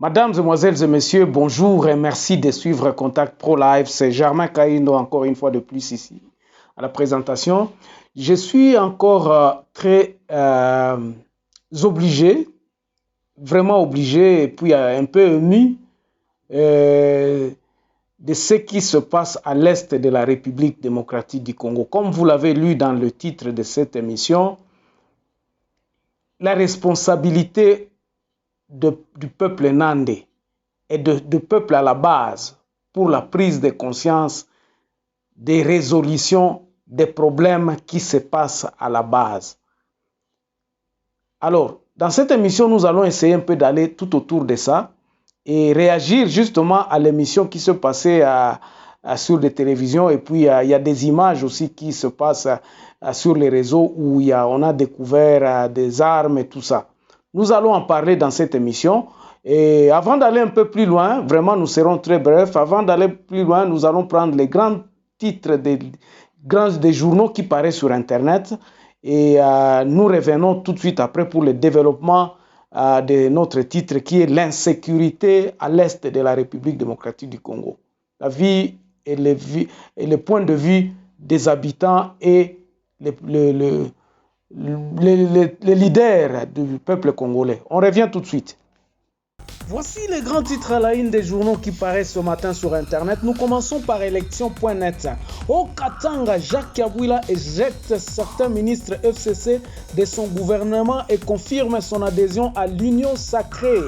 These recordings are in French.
Mesdames, Mesdemoiselles et Messieurs, bonjour et merci de suivre Contact Pro Live. C'est Germain Kaindo encore une fois de plus ici à la présentation. Je suis encore très obligé, vraiment obligé et puis un peu ému de ce qui se passe à l'est de la République démocratique du Congo. Comme vous l'avez lu dans le titre de cette émission, la responsabilité du peuple nandais et du peuple à la base pour la prise de conscience des résolutions des problèmes qui se passent à la base. Alors, dans cette émission, nous allons essayer un peu d'aller tout autour de ça et réagir justement à l'émission qui se passait sur les télévisions. Et puis, il y a des images aussi qui se passent sur les réseaux où on a découvert des armes et tout ça. Nous allons en parler dans cette émission. Et avant d'aller un peu plus loin, vraiment nous serons très brefs, avant d'aller plus loin, nous allons prendre les grands titres des journaux qui paraissent sur Internet et nous revenons tout de suite après pour le développement de notre titre qui est l'insécurité à l'est de la République démocratique du Congo. La vie et le point de vue des habitants et les leaders du peuple congolais. On revient tout de suite. Voici les grands titres à la une des journaux qui paraissent ce matin sur Internet. Nous commençons par élection.net. Au Katanga, Jacques Kabila éjecte certains ministres FCC de son gouvernement et confirme son adhésion à l'Union sacrée.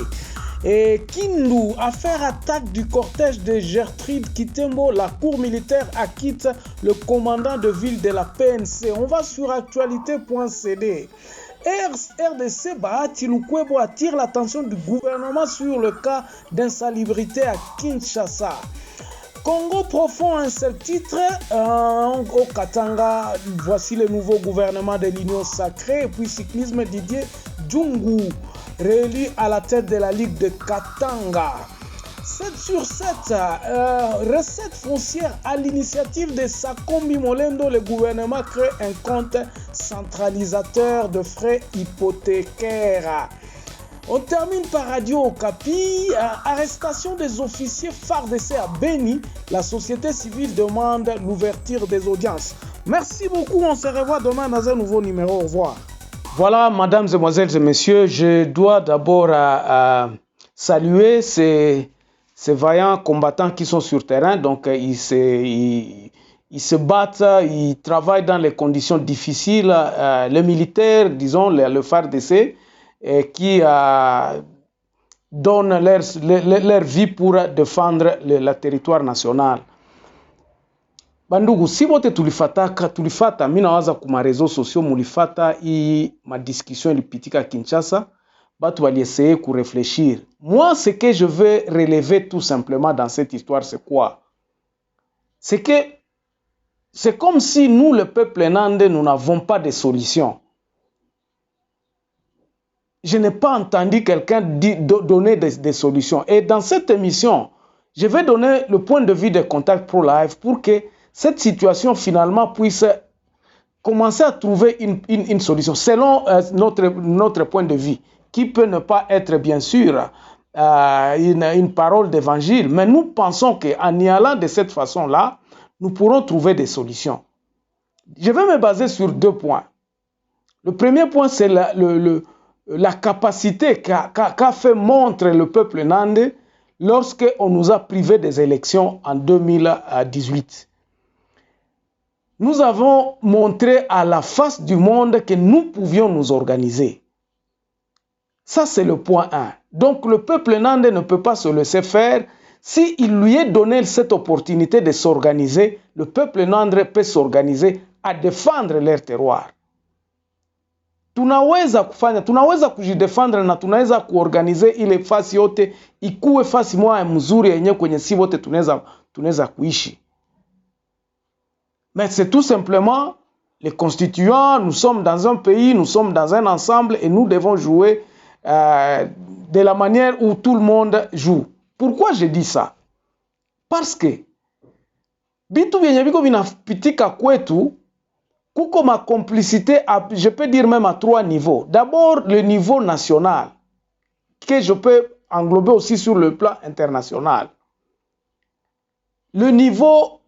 Et Kindu, affaire attaque du cortège de Gertrude Kitembo, la cour militaire acquitte le commandant de ville de la PNC. On va sur actualité.cd. RDC Bahati Lukwebo attire l'attention du gouvernement sur le cas d'insalubrité à Kinshasa. Congo profond, un seul titre. Au Katanga, voici le nouveau gouvernement de l'Union sacrée. Et puis cyclisme, Didier Djungu, réélu à la tête de la Ligue de Katanga. 7 sur 7, recette foncière à l'initiative de Sakombi Molendo, le gouvernement crée un compte centralisateur de frais hypothécaires. On termine par Radio Okapi, arrestation des officiers FARDC à Beni, la société civile demande l'ouverture des audiences. Merci beaucoup, on se revoit demain dans un nouveau numéro, au revoir. Voilà, mesdames, mesdemoiselles et messieurs, je dois d'abord saluer ces vaillants combattants qui sont sur terrain, donc ils se battent, ils travaillent dans les conditions difficiles. Les militaires, disons, le FARDC, qui donnent leur vie pour défendre le territoire national. Bandugu, si wote tulifata, mina waza kuma réseaux sociaux mulifata hii madiscussion ilipitika Kinshasa, batu waliessayer pour réfléchir. Moi, ce que je veux relever tout simplement dans cette histoire, c'est quoi? C'est que c'est comme si nous, le peuple nandais, nous n'avons pas de solution. Je n'ai pas entendu quelqu'un donner des solutions. Et dans cette émission, je vais donner le point de vue de Contact Pro Live pour que cette situation finalement puisse commencer à trouver une solution selon notre point de vue, qui peut ne pas être bien sûr une parole d'évangile, mais nous pensons qu'en y allant de cette façon-là, nous pourrons trouver des solutions. Je vais me baser sur 2 points. Le premier point, c'est la capacité qu'a fait montre le peuple nandais lorsqu'on nous a privés des élections en 2018. Nous avons montré à la face du monde que nous pouvions nous organiser. Ça, c'est le point 1. Donc, le peuple nandais ne peut pas se laisser faire. S'il lui est donné cette opportunité de s'organiser, le peuple nandais peut s'organiser à défendre leur terroir. Tunaweza kujidefendre na tunaweza kuorganize ile fasi yote ikuwe fasi moja mzuri yenye kwenye si wote tunaweza kuishi. Mais c'est tout simplement les constituants, nous sommes dans un pays, nous sommes dans un ensemble et nous devons jouer de la manière où tout le monde joue. Pourquoi je dis ça? Parce que bitu vyenye viko vinapitika kwetu kuko ma complicité, je peux dire même à 3 niveaux. D'abord, le niveau national, que je peux englober aussi sur le plan international. Le niveau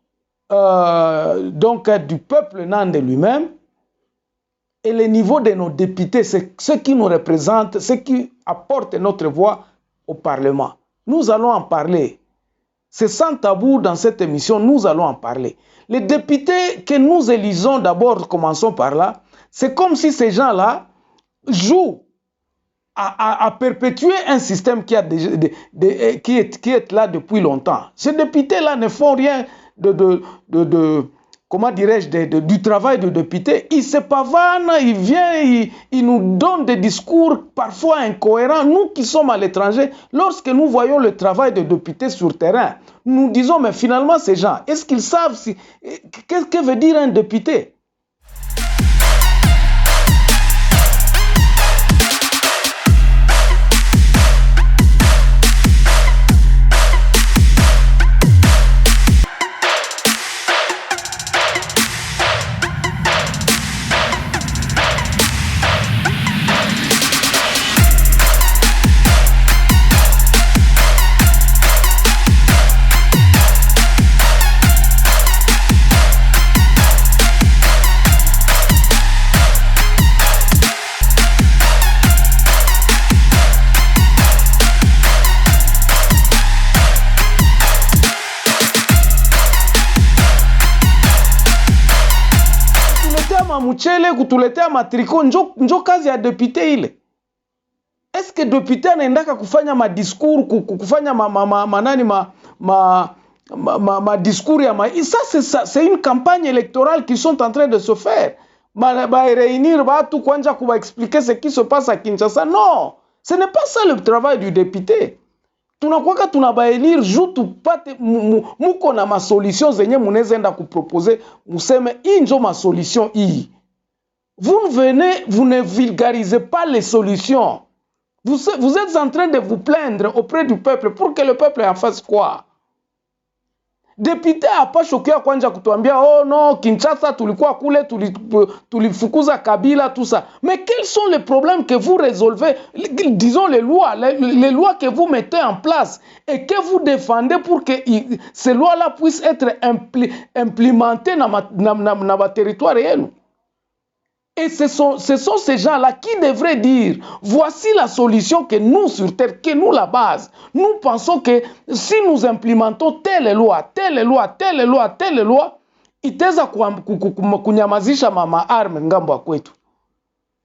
donc du peuple nande lui-même et le niveau de nos députés, c'est ce qui nous représente, ce qui apporte notre voix au Parlement. Nous allons en parler. C'est sans tabou dans cette émission, nous allons en parler. Les députés que nous élisons, d'abord, commençons par là, c'est comme si ces gens-là jouent à perpétuer un système qui est là depuis longtemps. Ces députés-là ne font rien comment dirais-je, du travail de député. Ils se pavanent, ils viennent, ils nous donnent des discours parfois incohérents. Nous qui sommes à l'étranger, lorsque nous voyons le travail de députés sur terrain, nous disons, mais finalement, ces gens, est-ce qu'ils savent qu'est-ce que veut dire un député? Mchele kutuletea matriko njo kazi ya depute ile. Eske depute anaendaka kufanya madiscours kufanya discours ya ça c'est une campagne électorale qui sont en train de se faire. Ba réunir batu kwanja kuba expliquer ce qui se passe à Kinshasa. Non, ce n'est pas ça le travail du député. Tunakwaka tunabaelire juu tupate muko na ma solution zenye munaweza enda kuproposer museme injo ma solution hii. Vous ne vulgarisez pas les solutions. Vous êtes en train de vous plaindre auprès du peuple pour que le peuple en fasse quoi? Député hapa chokia kwanja kutuambia oh non Kinshasa tulikuwa kule tulifukuza Kabila tout ça. Mais quels sont les problèmes que vous résolvez? Disons les lois que vous mettez en place et que vous défendez pour que ces lois-là puissent être implémentées dans votre territoire réel. Et ce sont ces gens-là qui devraient dire, voici la solution que nous sur Terre, que nous la base. Nous pensons que si nous implémentons telle loi, iteza kunyamazisha mama arme ngambo ya kwetu.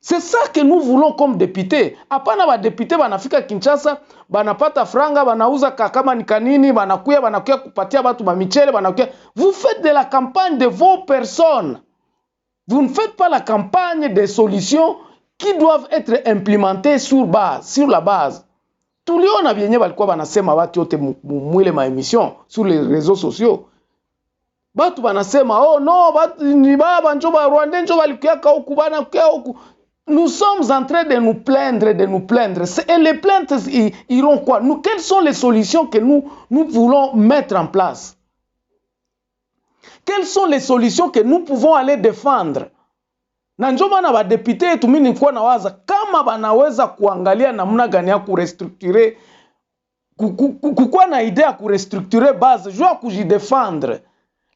C'est ça que nous voulons comme députés. Hapana ba député banafika Kinshasa, banapata franga, banauza kama ni kanini, banakuya kupatia batu ba michele, banakuya. Vous faites de la campagne de vos personnes. Vous ne faites pas la campagne des solutions qui doivent être implémentées sur la base. Tuliona vyenye balikuwa banasema watu yote mwile ma émission sur les réseaux sociaux. Batu banasema oh non, ni baba njo ba Rwanda njo balikuya huku bana kuya huku. Nous sommes en train de nous plaindre. Et les plaintes iront quoi? Quelles sont les solutions que nous voulons mettre en place? Quelles sont les solutions que nous pouvons aller défendre? Na njo maana ba député yetu mimi nilikuwa nawaza kama banaweza kuangalia namna gani ya kurestructurer kukuwa na idée ya kurestructurer base juu ya kujidéfendre.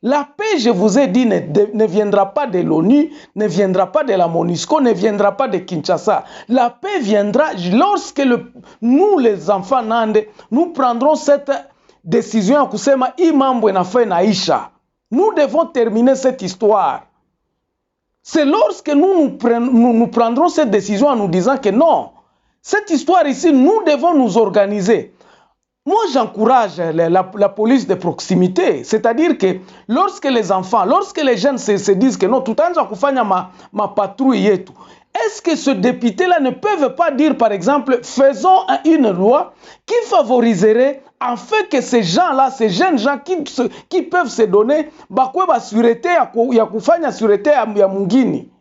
La paix, je vous ai dit, ne viendra pas de l'ONU, ne viendra pas de la MONUSCO, ne viendra pas de Kinshasa. La paix viendra lorsque nous les enfants nande, nous prendrons cette décision à kusema imambo inafa inaisha. Nous devons terminer cette histoire. C'est lorsque nous prendrons cette décision en nous disant que non, cette histoire ici, nous devons nous organiser. Moi, j'encourage la police de proximité. C'est-à-dire que lorsque les enfants, lorsque les jeunes se disent que non, tout le temps, kufanya ma patrouille yetu. Est-ce que ce député-là ne peut pas dire, par exemple, faisons une loi qui favoriserait en fait que ces gens-là, ces jeunes gens qui peuvent se donner, bakwe sûreté ya kufanya sûreté ya mungini.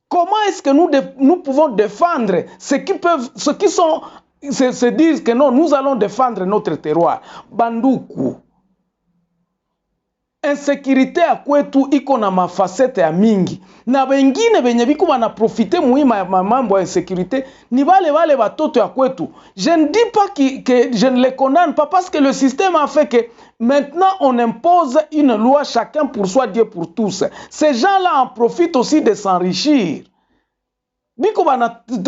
Comment est-ce que nous pouvons défendre ceux qui se disent que non, nous allons défendre notre terroir? Bandoukou. insécurité ya kwetu iko na mafasete ya mingi, na wengine benye biko bana profiter muhimu ya mambo ya insécurité ni wale batoto ya kwetu. Je ne dis pas que je ne les condamne pas, parce que le système a fait que maintenant on impose une loi chacun pour soi, Dieu pour tous. Ces gens-là en profitent aussi de s'enrichir. Biko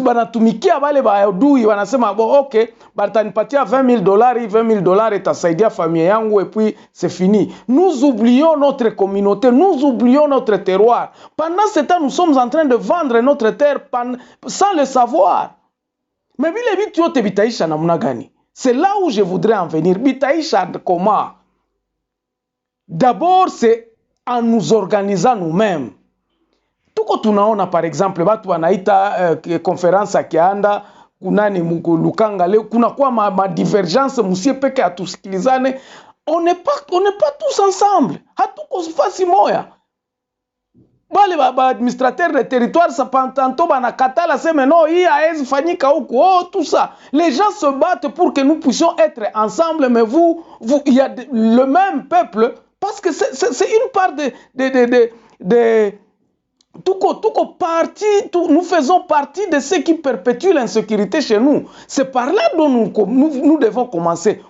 banatumikia wale baadui, wanasema bon ok, batanipatia $20,000 itasaidia familia yangu et puis c'est fini. Nous oublions notre communauté, nous oublions notre terroir. Pendant ce temps, nous sommes en train de vendre notre terre sans le savoir. Mais vile vitu yote bitaisha namna gani? C'est là où je voudrais en venir. Bitaisha comment? D'abord, c'est en nous organisant nous-mêmes. Tuko tunaona par exemple watu wanaita conference akianda kunani Lukanga leo kuna kwa ma divergence musie peke atusikilizane. On n'est pas tous ensemble. Hatuko fasi moya. Bale ba administrateur de territoire sa pantanto banakatala sema no hii haezi fanyika huko. Oh tout ça. Les gens se battent pour que nous puissions être ensemble, mais vous il y a le même peuple, parce que c'est une part de nous faisons partie de ceux qui perpétuent l'insécurité chez nous. C'est par là dont nous devons commencer.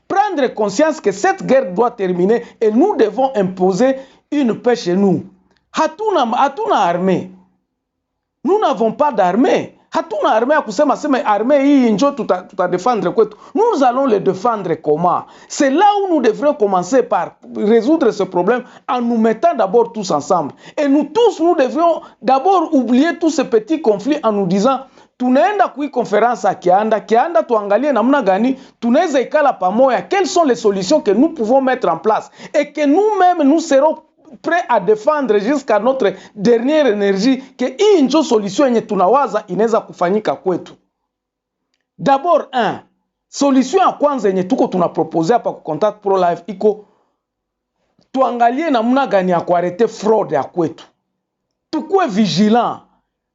Prendre conscience que cette guerre doit terminer et nous devons imposer une paix chez nous. Hatuna armée. Nous n'avons pas d'armée. Hatuna armée à kusema armée hii njo tuta défendre kwetu. Nous allons le défendre comment? C'est là où nous devrions commencer par résoudre ce problème en nous mettant d'abord tous ensemble. Et nous tous, nous devrions d'abord oublier tous ces petits conflits en nous disant tunaenda kui conférence à Kianda tuangalie namna gani tunaweza ikala pamoja, quelles sont les solutions que nous pouvons mettre en place et que nous-mêmes nous serons prêt à défendre jusqu'à notre dernière énergie que hii njo solution yenye tunawaza inaweza kufanyika kwetu. D'abord solution ya kwanza yenye tuko tunapropose hapa ku Contact Pro Live iko tuangalie namna gani ya kuarete fraude ya kwetu. Tukue vigilant.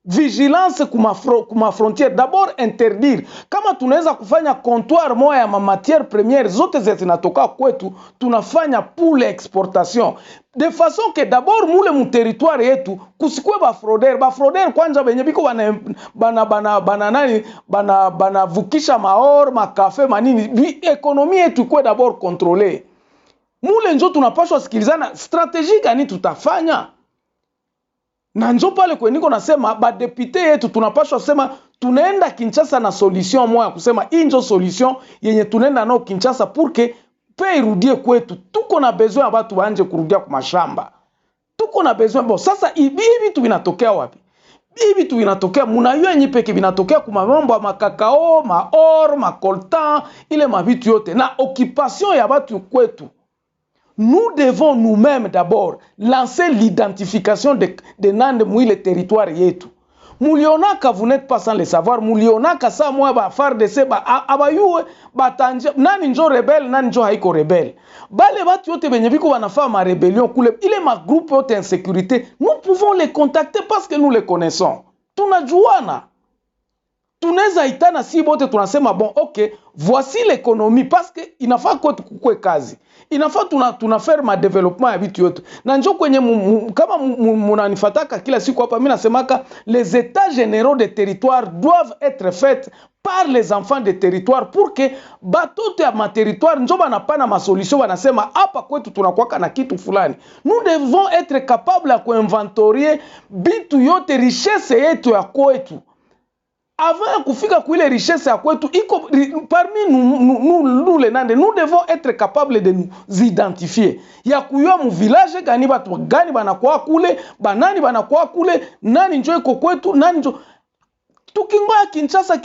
Vigilance kuma frontière. D'abord interdire. Kama tunaweza kufanya comptoir moya ya matière première zote zinatoka kwetu, tunafanya pour l'exportation. De façon que d'abord mule mu territoire yetu kusikwe ba frauder kwanza benye biko bana vukisha maor, makafe, manini. Ekonomi yetu kwe d'abord contrôler. Mule njo tunapaswa sikilizana stratégie gani tutafanya. Na njo pale kweniko nasema ba député yetu tunapaswa sema tunaenda Kinshasa na solution moja kusema hii njo solution yenye tunaenda nao Kinshasa pour que pe irudie kwetu. Tuko na besoin ya watu waanje kurudia kwa mashamba. Tuko na besoin bon sasa hivi vitu vinatokea wapi? Hivi vitu vinatokea munayua nyi peke vinatokea kwa mambo ya makakao, maor, makoltan, ile mabitu yote na occupation ya watu kwetu. Nous devons nous-mêmes d'abord lancer l'identification de nande mouile territoire yetu. Mulionaka, vous n'êtes pas sans le savoir, mulionaka sa mwa ba FARDC ba abayue batanje nani njo rebelle nani njo haiko rebelle. Bale batu yote benye biko banafa ma rébellion kule ile ma groupe yote insécurité, nous pouvons les contacter parce que nous les connaissons. Tunajuana. Tunaweza itana si bote tunasema bon ok, voici l'économie parce que inafaa kwetu kukue kazi. Inafaa tunafaire ma développement ya vitu yote. Na njo kwenye kama munanifataka kila siku hapa mimi nasemaka les états généraux des territoires doivent être faits par les enfants des territoires pour que batoto ya ma territoire njo banapana ma solution banasema hapa kwetu tunakuwa na kitu fulani. Nous devons être capables à inventorier bitu yote richesse yetu ya kwetu. Avant de kufika kwa ile richesse ya kwetu iko parmi nous les nande, nous devons être capables de nous identifier. Ya kuyua mu village gani batu gani banakuwa kule, banani banakuwa kule, nani njo iko kwetu, nani njo tukingoya Kinshasa